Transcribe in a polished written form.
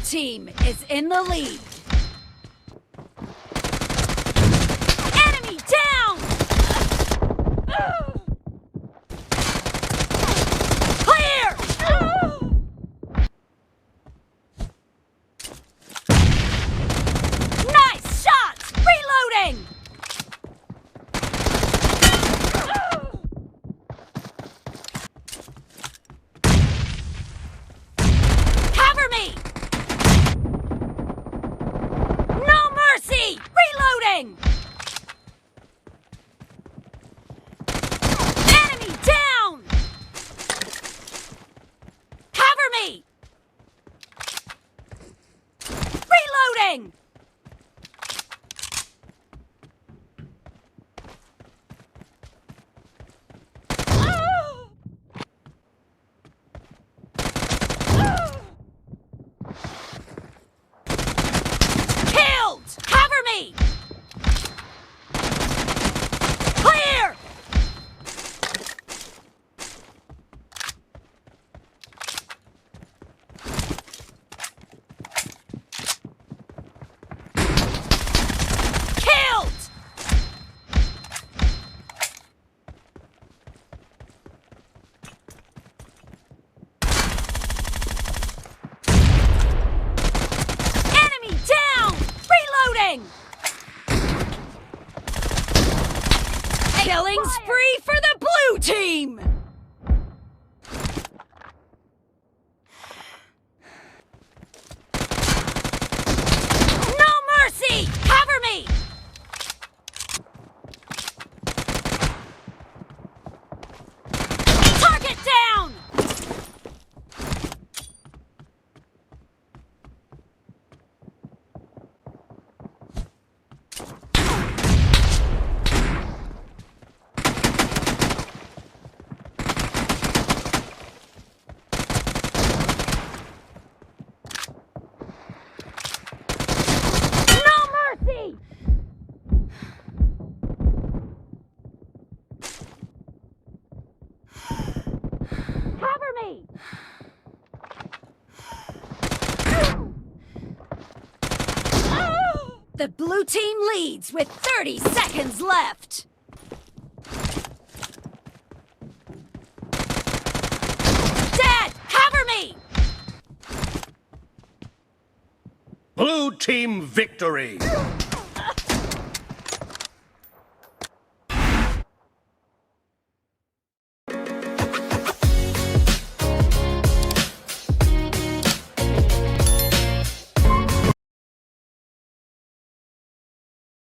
team is in the lead. Enemy down! Clear! Nice shot! Reloading! Cover me! No mercy! Reloading! Enemy down! Cover me! Reloading! Killed! Cover me! Clear! Killed! Enemy down! Reloading! Killing spree for the blue team! No mercy! Cover me! Target down! No mercy! Cover me! The blue team leads with 30 seconds left. Dead! Cover me! Blue team victory!